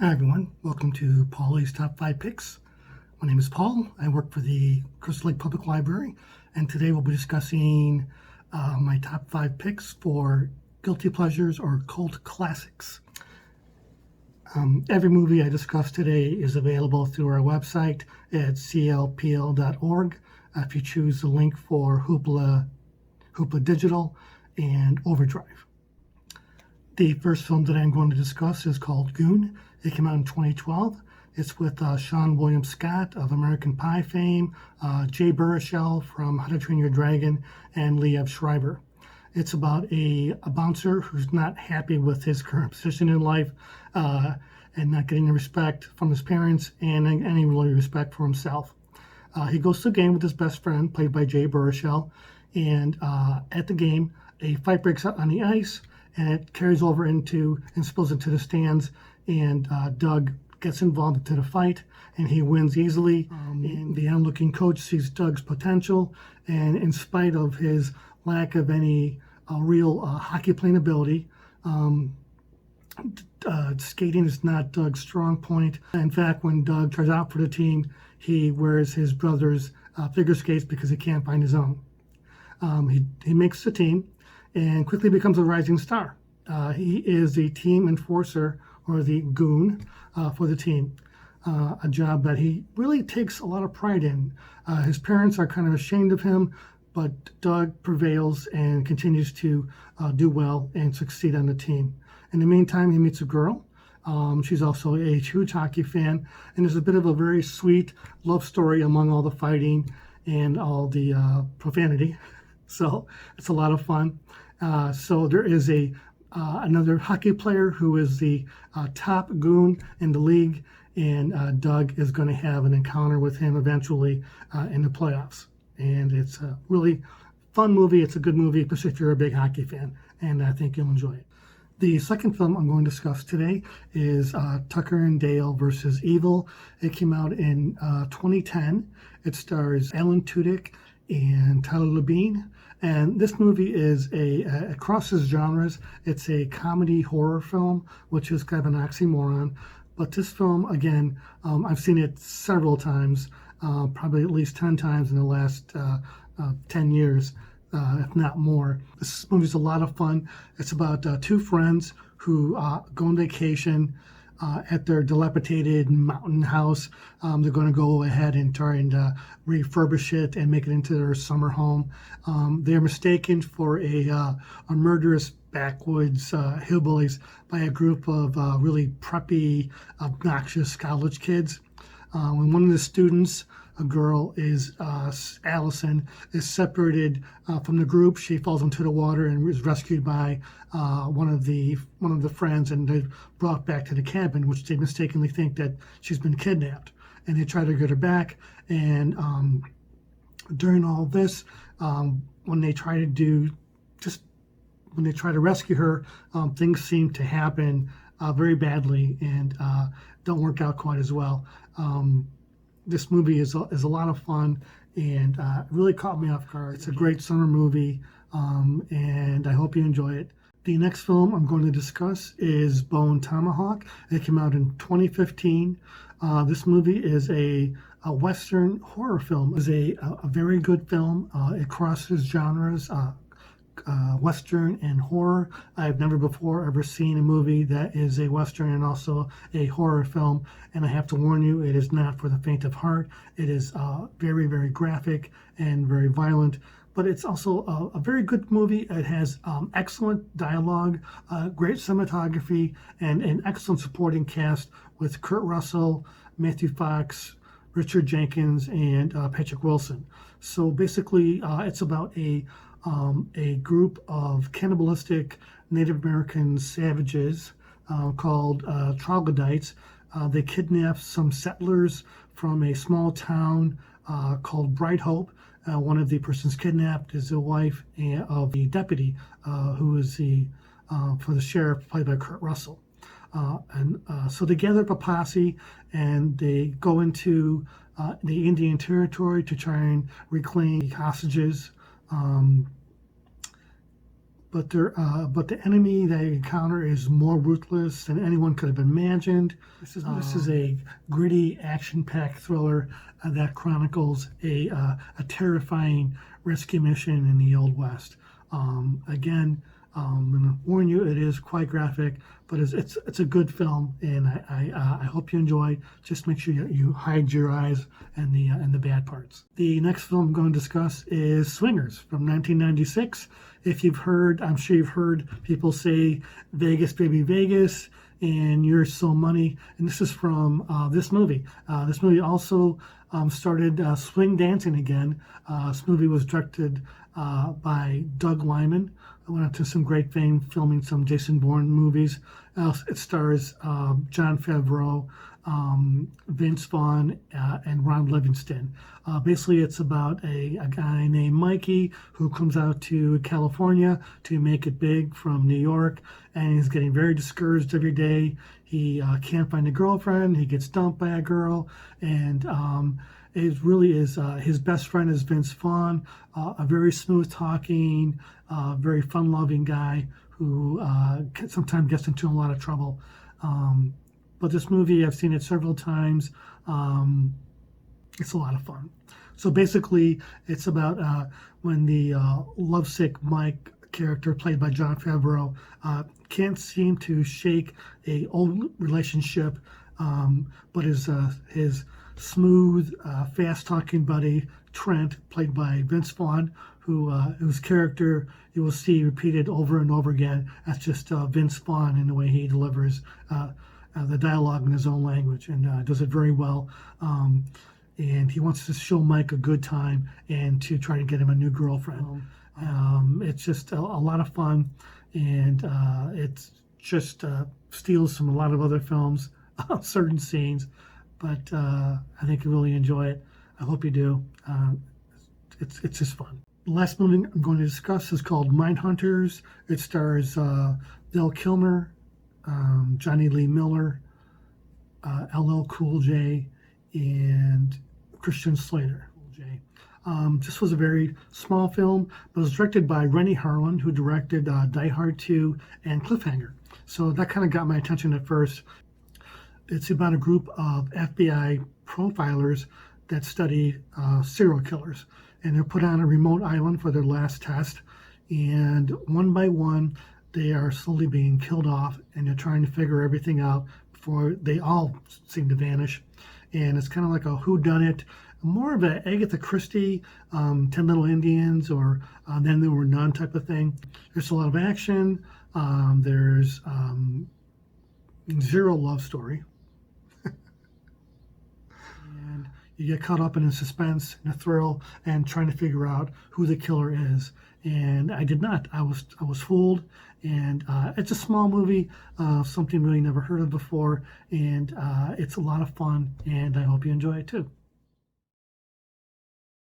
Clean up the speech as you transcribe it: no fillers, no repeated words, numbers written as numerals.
Hi everyone, welcome to Paulie's Top 5 Picks. My name is Paul. I work for the Crystal Lake Public Library, and today we'll be discussing my top 5 picks for guilty pleasures or cult classics. Every movie I discuss today is available through our website at CLPL.org. If you choose the link for Hoopla Digital and Overdrive. The first film that I'm going to discuss is called Goon. It came out in 2012. It's with Sean William Scott of American Pie fame, Jay Baruchel from How to Train Your Dragon, and Liev Schreiber. It's about a bouncer who's not happy with his current position in life and not getting the respect from his parents and any really respect for himself. He goes to a game with his best friend, played by Jay Baruchel, and at the game, a fight breaks out on the ice, and it carries over and spills into the stands, and Doug gets involved into the fight, and he wins easily. And the onlooking coach sees Doug's potential, and in spite of his lack of any real hockey playing ability, skating is not Doug's strong point. In fact, when Doug tries out for the team, he wears his brother's figure skates because he can't find his own. He makes the team and quickly becomes a rising star. He is the team enforcer, or the goon, for the team, a job that he really takes a lot of pride in. His parents are kind of ashamed of him, but Doug prevails and continues to do well and succeed on the team. In the meantime, he meets a girl. She's also a huge hockey fan, and there's a bit of a very sweet love story among all the fighting and all the profanity. So it's a lot of fun. So there is another hockey player who is the top goon in the league, and Doug is going to have an encounter with him eventually in the playoffs. And it's a really fun movie. It's a good movie, especially if you're a big hockey fan, and I think you'll enjoy it. The second film I'm going to discuss today is Tucker and Dale versus Evil. It came out in 2010. It stars Alan Tudyk and Tyler Labine. And this movie is it crosses genres. It's a comedy horror film, which is kind of an oxymoron. But this film, again, I've seen it several times, probably at least 10 times in the last 10 years, if not more. This movie's a lot of fun. It's about two friends who go on vacation at their dilapidated mountain house. They're going to go ahead and try and refurbish it and make it into their summer home. They're mistaken for a murderous backwoods hillbillies by a group of really preppy, obnoxious college kids. When one of the students, a girl, is Allison, is separated from the group. She falls into the water and is rescued by one of the friends, and they're brought back to the cabin, which they mistakenly think that she's been kidnapped. And they try to get her back. And during all this, when they try to rescue her, things seem to happen very badly and don't work out quite as well. This movie is a lot of fun and really caught me off guard. It's a great summer movie, and I hope you enjoy it. The next film I'm going to discuss is Bone Tomahawk. It came out in 2015. This movie is a Western horror film. It's a very good film. It crosses genres. Western and horror. I've never before ever seen a movie that is a Western and also a horror film, and I have to warn you, it is not for the faint of heart. It is very, very graphic and very violent, but it's also a very good movie. It has excellent dialogue, great cinematography, and an excellent supporting cast with Kurt Russell, Matthew Fox, Richard Jenkins, and Patrick Wilson. So basically, it's about a group of cannibalistic Native American savages called troglodytes. They kidnap some settlers from a small town called Bright Hope. One of the persons kidnapped is the wife of the deputy, who is for the sheriff, played by Kurt Russell. So they gather up a posse and they go into the Indian Territory to try and reclaim the hostages. but the enemy they encounter is more ruthless than anyone could have imagined. This is a gritty, action-packed thriller that chronicles a terrifying rescue mission in the Old West. Again, I'm going to warn you, it is quite graphic, but it's a good film, and I hope you enjoy. Just make sure you hide your eyes and the bad parts. The next film I'm going to discuss is Swingers from 1996. If you've heard, I'm sure you've heard people say Vegas, baby, Vegas, and You're So Money, and this is from this movie. This movie also started swing dancing again. This movie was directed by Doug Liman. I went on to some great fame filming some Jason Bourne movies. It stars Jon Favreau, Vince Vaughn, and Ron Livingston. Basically, it's about a guy named Mikey who comes out to California to make it big from New York, and he's getting very discouraged every day. He can't find a girlfriend. He gets dumped by a girl, and it really is his best friend is Vince Vaughn, a very smooth-talking, very fun-loving guy who sometimes gets into a lot of trouble. But this movie, I've seen it several times. It's a lot of fun. So basically, it's about when the lovesick Mike character, played by Jon Favreau, can't seem to shake a old relationship, but his smooth, fast-talking buddy Trent, played by Vince Vaughn, whose character you will see repeated over and over again. That's just Vince Vaughn in the way he delivers the dialogue in his own language, and does it very well. And he wants to show Mike a good time and to try to get him a new girlfriend. It's just a lot of fun, and it's just steals from a lot of other films, certain scenes, but I think you really enjoy it. I hope you do. It's just fun. The last movie I'm going to discuss is called Mindhunters. It stars Val Kilmer, Johnny Lee Miller, LL Cool J, and Christian Slater. This was a very small film, but it was directed by Rennie Harlan, who directed Die Hard 2 and Cliffhanger. So that kind of got my attention at first. It's about a group of FBI profilers that study serial killers, and they're put on a remote island for their last test, and one by one they are slowly being killed off, and they're trying to figure everything out before they all seem to vanish. And it's kind of like a whodunit, more of an Agatha Christie, 10 Little Indians, or Then There Were None type of thing. There's a lot of action. There's zero love story. And you get caught up in a suspense and a thrill and trying to figure out who the killer is. And I did not. I was fooled. And it's a small movie, something really never heard of before. And it's a lot of fun. And I hope you enjoy it too.